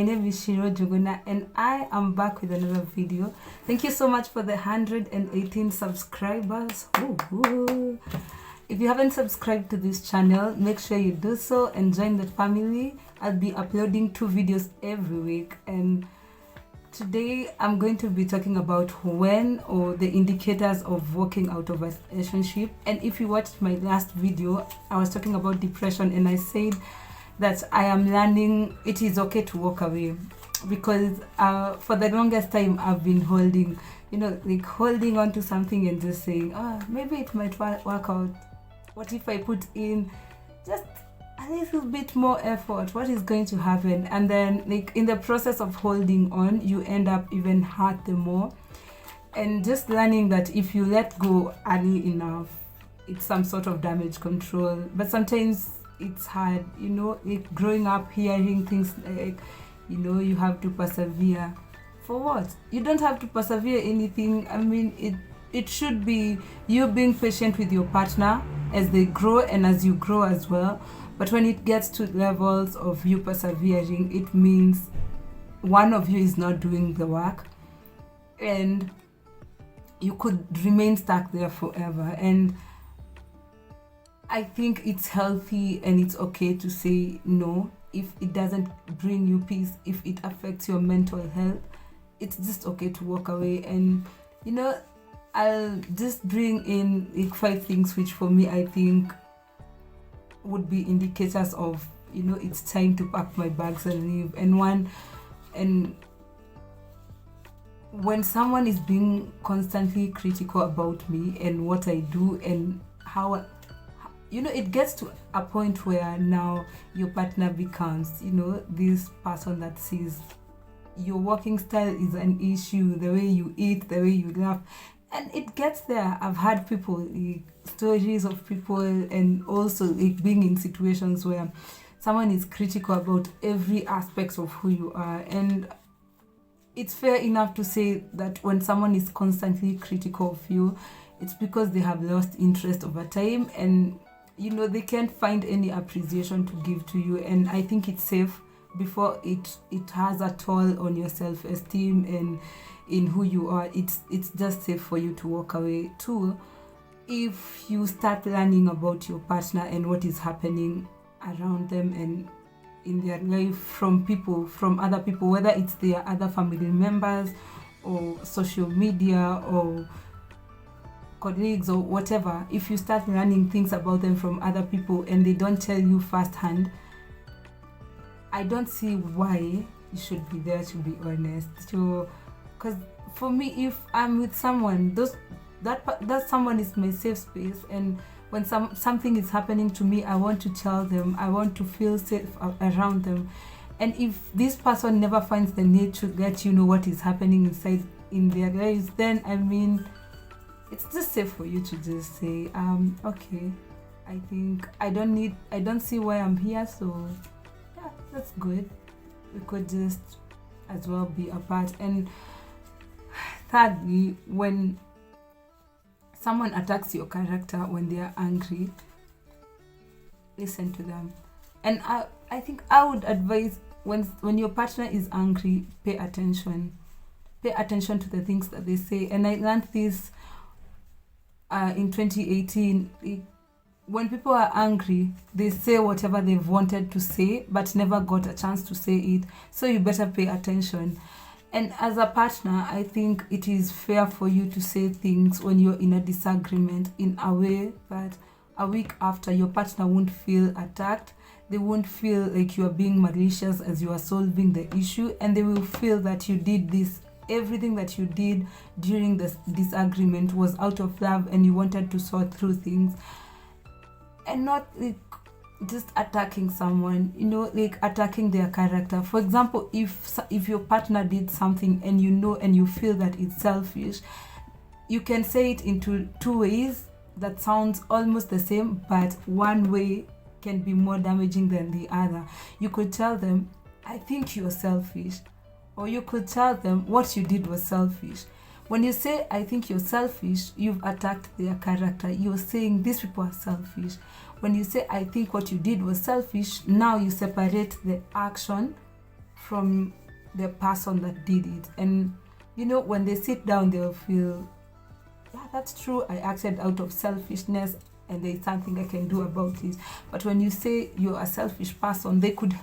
My name is Shiro Juguna and I am back with another video. Thank you so much for the 118 subscribers. Ooh. If you haven't subscribed to this channel, make sure you do so and join the family. I'll be uploading 2 videos every week, and today I'm going to be talking about when or the indicators of walking out of a relationship. And if you watched my last video, I was talking about depression and I said that I am learning it is okay to walk away, because for the longest time I've been holding on to something and just saying, maybe it might work out. What if I put in just a little bit more effort? What is going to happen? And then in the process of holding on, you end up even hurt the more. And just learning that if you let go early enough, it's some sort of damage control. But sometimes it's hard, growing up hearing things like, you have to persevere. For what? You don't have to persevere anything. I mean, it should be you being patient with your partner as they grow and as you grow as well. But when it gets to levels of you persevering, it means one of you is not doing the work and you could remain stuck there forever. And I think it's healthy and it's okay to say no if it doesn't bring you peace, if it affects your mental health. It's just okay to walk away. And I'll just bring in 5 things which for me I think would be indicators of it's time to pack my bags and leave. And when someone is being constantly critical about me and what I do and how it gets to a point where now your partner becomes this person that sees your working style is an issue, the way you eat, the way you laugh. And it gets there. I've had stories of people, and also being in situations where someone is critical about every aspect of who you are. And it's fair enough to say that when someone is constantly critical of you, it's because they have lost interest over time, and they can't find any appreciation to give to you. And I think it's safe before it has a toll on your self-esteem and in who you are. It's just safe for you to walk away. Too, if you start learning about your partner and what is happening around them and in their life from other people, whether it's their other family members or social media or colleagues or whatever, if you start learning things about them from other people and they don't tell you firsthand, I don't see why you should be there, to be honest. So, because for me, if I'm with someone, that someone is my safe space, and when something is happening to me, I want to tell them, I want to feel safe around them. And if this person never finds the need to let you know what is happening inside in their lives, then I mean, it's just safe for you to just say, okay, I think I don't see why I'm here, so yeah, that's good. We could just as well be apart. And thirdly, when someone attacks your character when they are angry, listen to them. And I think I would advise, when your partner is angry, pay attention to the things that they say. And I learned this in 2018. When people are angry, they say whatever they've wanted to say but never got a chance to say it, so you better pay attention. And as a partner, I think it is fair for you to say things when you're in a disagreement in a way that a week after your partner won't feel attacked. They won't feel like you are being malicious as you are solving the issue, and they will feel that you did this. Everything that you did during the disagreement was out of love and you wanted to sort through things, and not just attacking someone, attacking their character. For example, if your partner did something and and you feel that it's selfish, you can say it into 2 ways that sounds almost the same, but one way can be more damaging than the other. You could tell them, I think you're selfish, or you could tell them what you did was selfish. When you say, I think you're selfish, you've attacked their character. You're saying these people are selfish. When you say, I think what you did was selfish, now you separate the action from the person that did it. And you know, when they sit down, they'll feel, yeah, that's true, I acted out of selfishness and there's something I can do about it. But when you say you're a selfish person, they could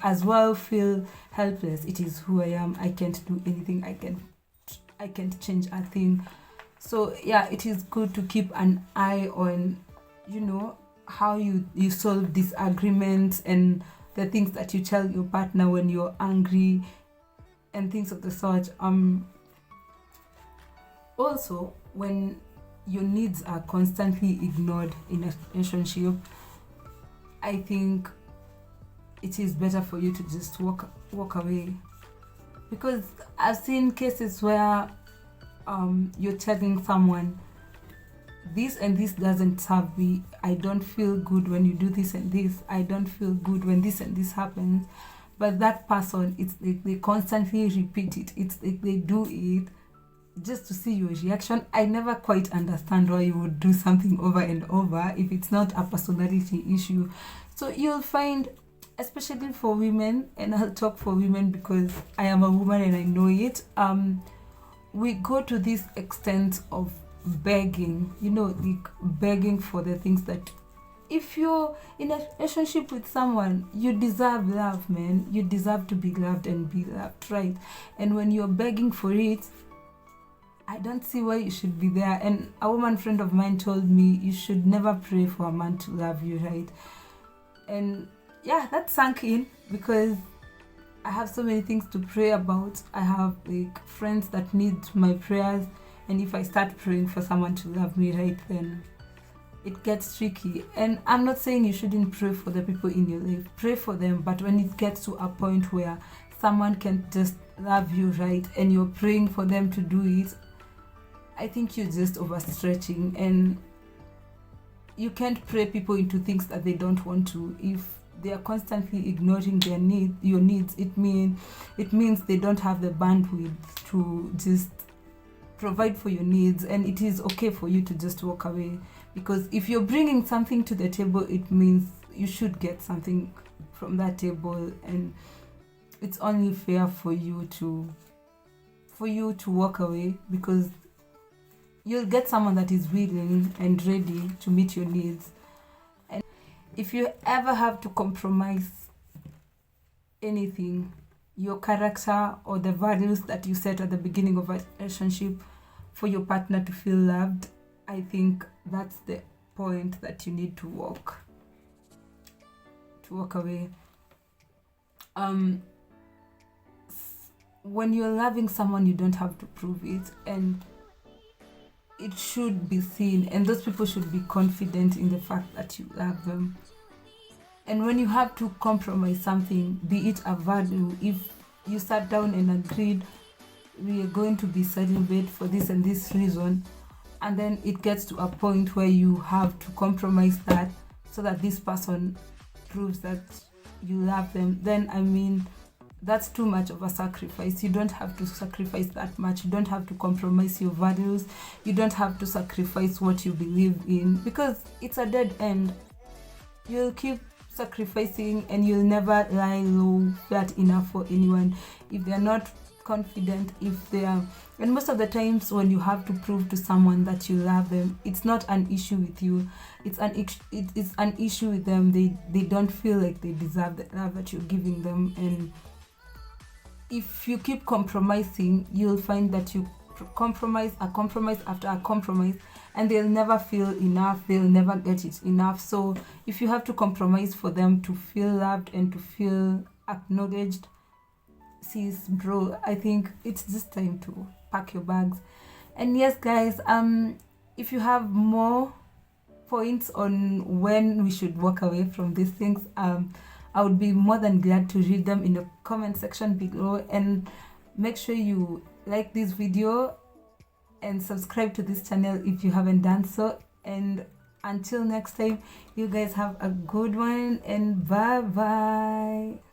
as well feel helpless. It is who I am, I can't do anything, I can't change a thing. So yeah, it is good to keep an eye on, you know, how you solve disagreements and the things that you tell your partner when you're angry and things of the sort. Also, when your needs are constantly ignored in a relationship, I think it is better for you to just walk away. Because I've seen cases where you're telling someone, this and this doesn't serve me, I don't feel good when you do this and this, I don't feel good when this and this happens. But that person, it's like they constantly repeat it, it's like they do it just to see your reaction. I never quite understand why you would do something over and over if it's not a personality issue. So you'll find, especially for women, and I'll talk for women because I am a woman and I know it, we go to this extent of begging, you know, like begging for the things that, if you're in a relationship with someone, you deserve love, man. You deserve to be loved and be loved, right? And when you're begging for it, I don't see why you should be there. And a woman friend of mine told me, you should never pray for a man to love you, right? And yeah, that sank in because I have so many things to pray about. I have like friends that need my prayers, and if I start praying for someone to love me, right, then it gets tricky. And I'm not saying you shouldn't pray for the people in your life. Pray for them, but when it gets to a point where someone can just love you, right, and you're praying for them to do it, I think you're just overstretching, and you can't pray people into things that they don't want to. If they are constantly ignoring your needs, it means they don't have the bandwidth to just provide for your needs, and it is okay for you to just walk away. Because if you're bringing something to the table, it means you should get something from that table, and it's only fair for you to walk away, because you'll get someone that is willing and ready to meet your needs. And if you ever have to compromise anything, your character or the values that you set at the beginning of a relationship for your partner to feel loved, I think that's the point that you need to walk away. When you're loving someone, you don't have to prove it, and it should be seen, and those people should be confident in the fact that you love them. And when you have to compromise something, be it a value, if you sat down and agreed, we are going to be celibate for this and this reason, and then it gets to a point where you have to compromise that so that this person proves that you love them, then I mean, that's too much of a sacrifice. You don't have to sacrifice that much. You don't have to compromise your values. You don't have to sacrifice what you believe in, because it's a dead end. You'll keep sacrificing and you'll never lie low flat enough for anyone if they're not confident, if they are. And most of the times when you have to prove to someone that you love them, it's not an issue with you, it's an issue with them. They don't feel like they deserve the love that you're giving them. And if you keep compromising, you'll find that you compromise after a compromise, and they'll never feel enough, they'll never get it enough. So if you have to compromise for them to feel loved and to feel acknowledged, sis, bro, I think it's just time to pack your bags. And yes, guys, if you have more points on when we should walk away from these things, I would be more than glad to read them in the comment section below. And make sure you like this video and subscribe to this channel if you haven't done so. And until next time, you guys have a good one, and bye bye.